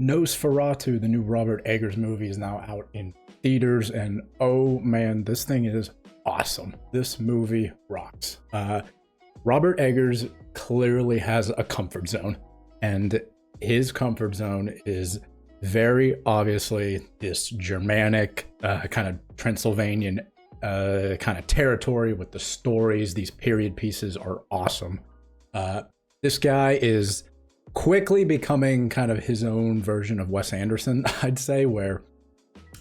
Nosferatu, the new Robert Eggers movie, is now out in theaters, and oh man, this thing is awesome. This movie rocks. Robert Eggers clearly has a comfort zone, and his comfort zone is very obviously this Germanic, kind of Transylvanian kind of territory with the stories. These period pieces are awesome. This guy is quickly becoming kind of his own version of Wes Anderson, I'd say, where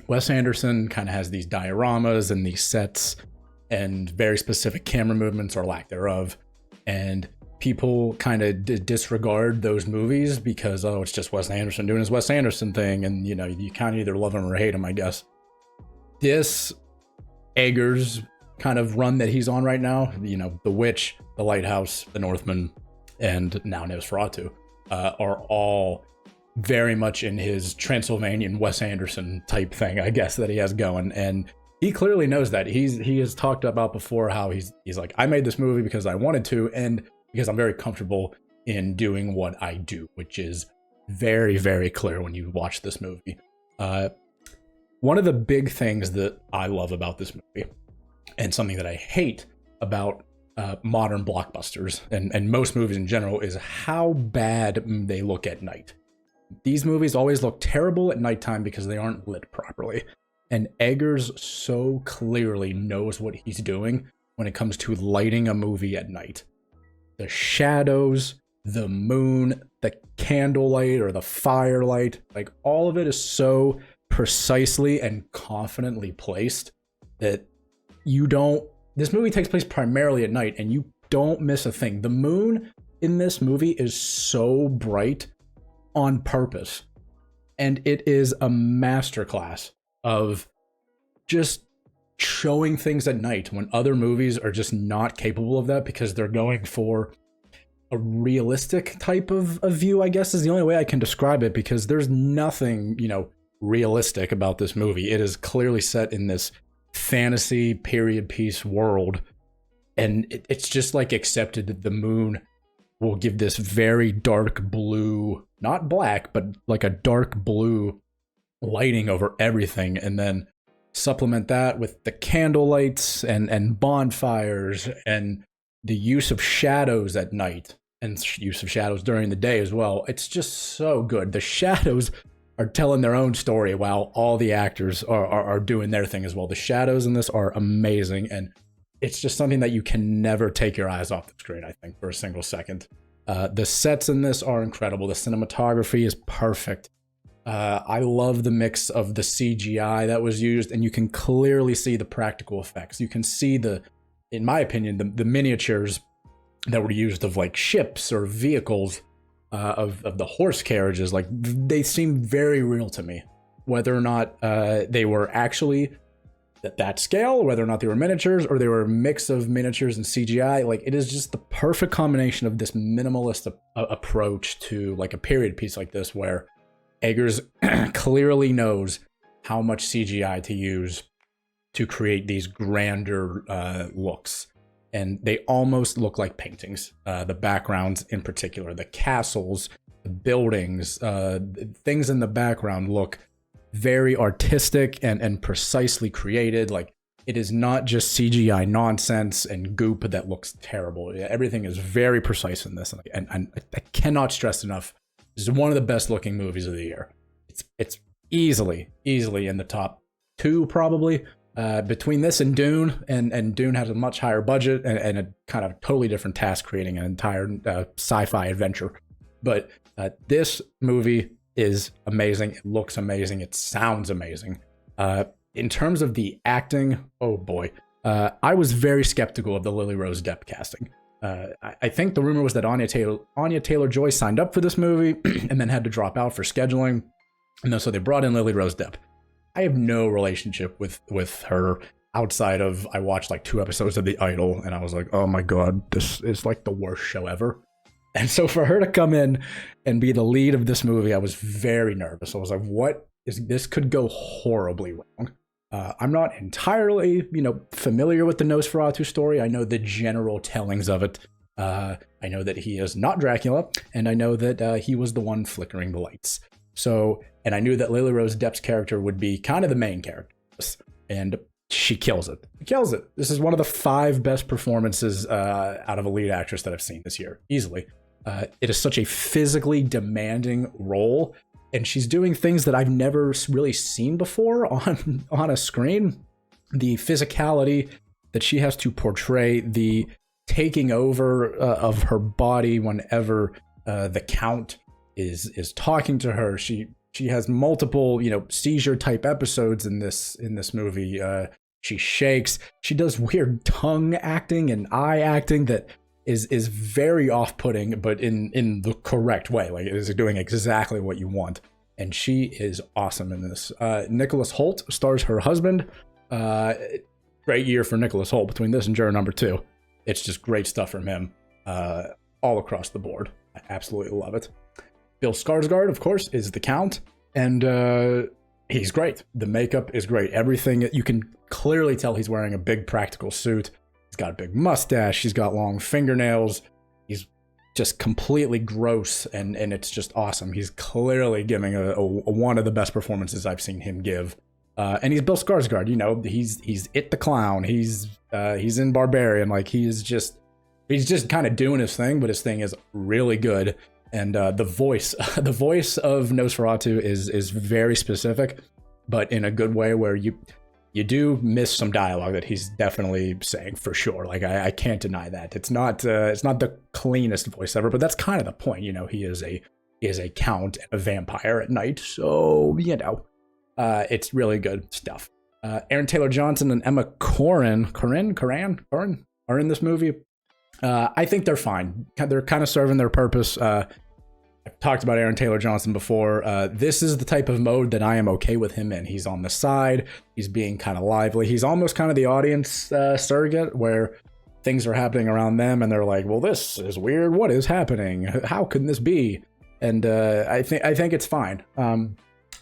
Wes Anderson kind of has these dioramas and these sets and very specific camera movements or lack thereof. And people kind of disregard those movies because, oh, it's just Wes Anderson doing his Wes Anderson thing. And, you know, you kind of either love him or hate him, I guess. This Eggers kind of run that he's on right now, you know, The Witch, The Lighthouse, The Northman, and now Nosferatu, are all very much in his Transylvanian Wes Anderson type thing, I guess, that he has going. And he clearly knows that. He has talked about before how he's like, I made this movie because I wanted to, and because I'm very comfortable in doing what I do, which is very, very clear when you watch this movie. One of the big things that I love about this movie, and something that I hate about modern blockbusters and most movies in general, is how bad they look at night. These movies always look terrible at nighttime because they aren't lit properly. And Eggers so clearly knows what he's doing when it comes to lighting a movie at night. The shadows, the moon, the candlelight or the firelight, like all of it is so precisely and confidently placed that this movie takes place primarily at night and you don't miss a thing. The moon in this movie is so bright on purpose, and it is a masterclass of just showing things at night when other movies are just not capable of that because they're going for a realistic type of view, I guess is the only way I can describe it, because there's nothing, you know, realistic about this movie. It is clearly set in this fantasy period piece world, and it's just like accepted that the moon will give this very dark blue, not black, but like a dark blue lighting over everything, and then supplement that with the candle lights and bonfires and the use of shadows at night and use of shadows during the day as well. It's just so good. The shadows are telling their own story while all the actors are doing their thing as well. The shadows in this are amazing, and it's just something that you can never take your eyes off the screen, I think, for a single second. The sets in this are incredible. The cinematography is perfect. I love the mix of the CGI that was used, and you can clearly see the practical effects. You can see in my opinion, the miniatures that were used of like ships or vehicles, of the horse carriages. Like, they seem very real to me, whether or not they were actually at that scale, whether or not they were miniatures or they were a mix of miniatures and CGI. Like, it is just the perfect combination of this minimalist approach to like a period piece like this, where Eggers clearly knows how much CGI to use to create these grander looks. And they almost look like paintings. The backgrounds in particular, the castles, the buildings, things in the background look very artistic and precisely created. Like, it is not just CGI nonsense and goop that looks terrible. Everything is very precise in this. And I cannot stress enough, this is one of the best looking movies of the year. It's easily in the top 2 probably. Between this and Dune, and Dune has a much higher budget and a kind of totally different task, creating an entire sci-fi adventure. But this movie is amazing. It looks amazing. It sounds amazing. In terms of the acting, oh boy, I was very skeptical of the Lily Rose Depp casting. I think the rumor was that Anya Taylor-Joy signed up for this movie and then had to drop out for scheduling, and so they brought in Lily Rose Depp. I have no relationship with her outside of, I watched like 2 episodes of The Idol and I was like, oh my god, this is like the worst show ever. And so for her to come in and be the lead of this movie, I was very nervous. I was like, this could go horribly wrong. I'm not entirely, familiar with the Nosferatu story. I know the general tellings of it. I know that he is not Dracula, and I know that he was the one flickering the lights. So, and I knew that Lily Rose Depp's character would be kind of the main character, and she kills it. She kills it. This is one of the 5 best performances out of a lead actress that I've seen this year, easily. It is such a physically demanding role, and she's doing things that I've never really seen before on a screen. The physicality that she has to portray, the taking over of her body whenever the Count is talking to her. She has multiple, seizure type episodes in this movie. She shakes. She does weird tongue acting and eye acting that is very off-putting, but in the correct way. Like, it is doing exactly what you want. And she is awesome in this. Nicholas Hoult stars her husband. Great year for Nicholas Hoult between this and Juror Number 2. It's just great stuff from him all across the board. I absolutely love it. Bill Skarsgård, of course, is the Count, and he's great. The makeup is great. Everything, you can clearly tell he's wearing a big practical suit. He's got a big mustache. He's got long fingernails. He's just completely gross, and it's just awesome. He's clearly giving a one of the best performances I've seen him give. And he's Bill Skarsgård, he's It the Clown. He's in Barbarian. Like, he's just kind of doing his thing, but his thing is really good. And the voice of Nosferatu is very specific, but in a good way, where you do miss some dialogue that he's definitely saying, for sure. Like, I can't deny that. It's not the cleanest voice ever, but that's kind of the point. He is a count and a vampire at night, so it's really good stuff. Aaron Taylor Johnson and Emma Corrin are in this movie. I think they're fine. They're kind of serving their purpose. I've talked about Aaron Taylor Johnson before. This is the type of mode that I am okay with him in. He's on the side. He's being kind of lively. He's almost kind of the audience surrogate, where things are happening around them and they're like, well, this is weird. What is happening? How can this be? And I think it's fine.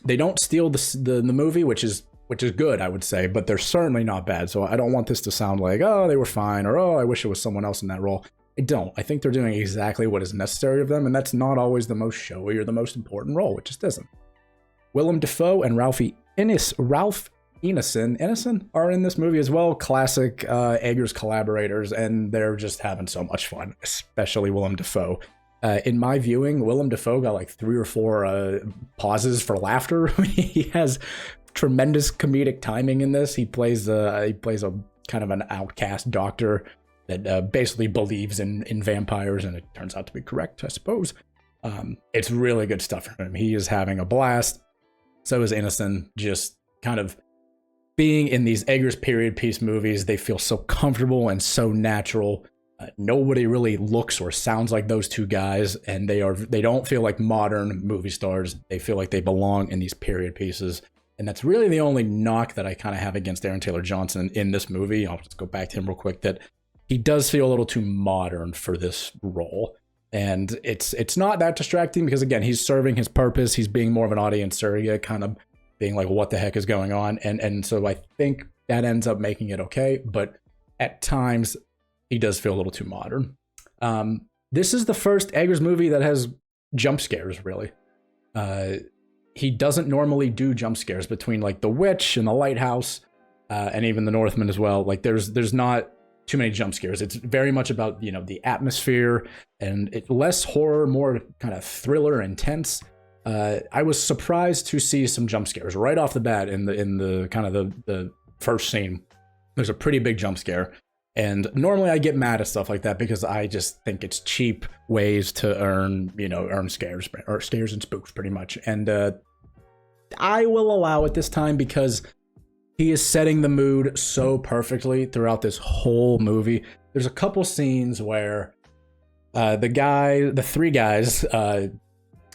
They don't steal the movie, which is good, I would say, but they're certainly not bad. So I don't want this to sound like, oh, they were fine, or oh, I wish it was someone else in that role. I don't. I think they're doing exactly what is necessary of them, and that's not always the most showy or the most important role. It just isn't. Willem Dafoe and Ralph Ineson are in this movie as well. Classic Eggers collaborators, and they're just having so much fun, especially Willem Dafoe. In my viewing, Willem Dafoe got like 3 or 4 pauses for laughter. He has tremendous comedic timing in this. He plays a kind of an outcast doctor that basically believes in vampires, and it turns out to be correct, I suppose. It's really good stuff for him. He is having a blast. So is Innocent, just kind of being in these Eggers period piece movies. They feel so comfortable and so natural. Nobody really looks or sounds like those two guys, and they don't feel like modern movie stars. They feel like they belong in these period pieces. And that's really the only knock that I kind of have against Aaron Taylor Johnson in this movie. I'll just go back to him real quick, that he does feel a little too modern for this role. And it's not that distracting because, again, he's serving his purpose. He's being more of an audience surrogate, kind of being like, what the heck is going on? And so I think that ends up making it okay. But at times, he does feel a little too modern. This is the first Eggers movie that has jump scares, really. He doesn't normally do jump scares between like The Witch and The Lighthouse, and even The Northman as well. Like there's not too many jump scares. It's very much about, the atmosphere, and it's less horror, more kind of thriller, intense. I was surprised to see some jump scares right off the bat in the kind of the first scene. There's a pretty big jump scare. And normally I get mad at stuff like that because I just think it's cheap ways to earn scares, or scares and spooks pretty much. And I will allow it this time because he is setting the mood so perfectly throughout this whole movie. There's a couple scenes where the 3 guys,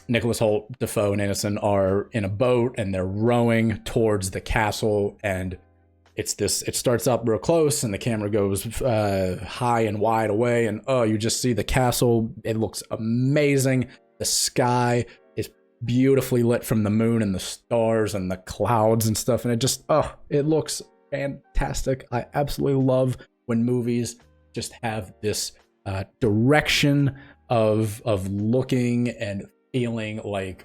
Nicholas Hoult, Dafoe, and Innocent, are in a boat and they're rowing towards the castle, and it starts up real close and the camera goes high and wide away, and you just see the castle. It looks amazing. The sky is beautifully lit from the moon and the stars and the clouds and stuff, and it looks fantastic. I absolutely love when movies just have this direction of looking and feeling like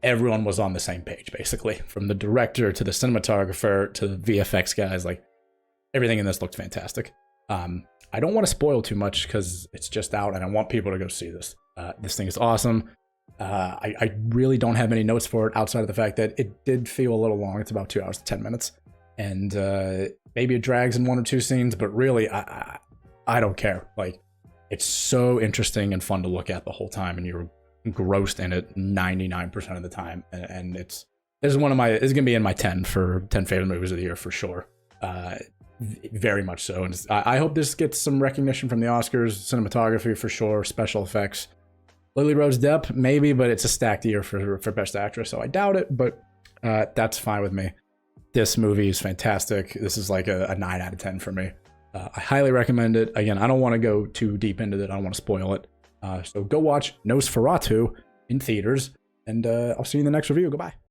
everyone was on the same page, basically, from the director to the cinematographer to the VFX guys. Like, everything in this looked fantastic. I don't want to spoil too much because it's just out, and I want people to go see this. This thing is awesome. I really don't have any notes for it outside of the fact that it did feel a little long. It's about 2 hours and 10 minutes, and maybe it drags in 1 or 2 scenes, but really, I don't care. Like, it's so interesting and fun to look at the whole time, and you're engrossed in it 99% of the time. And this is gonna be in my 10 favorite movies of the year for sure. Very much so. And I hope this gets some recognition from the Oscars. Cinematography for sure, special effects. Lily Rose Depp, maybe, but it's a stacked year for Best Actress, so I doubt it, but that's fine with me. This movie is fantastic. This is like a 9 out of 10 for me. I highly recommend it. Again, I don't want to go too deep into it. I don't want to spoil it. So go watch Nosferatu in theaters, and I'll see you in the next review. Goodbye.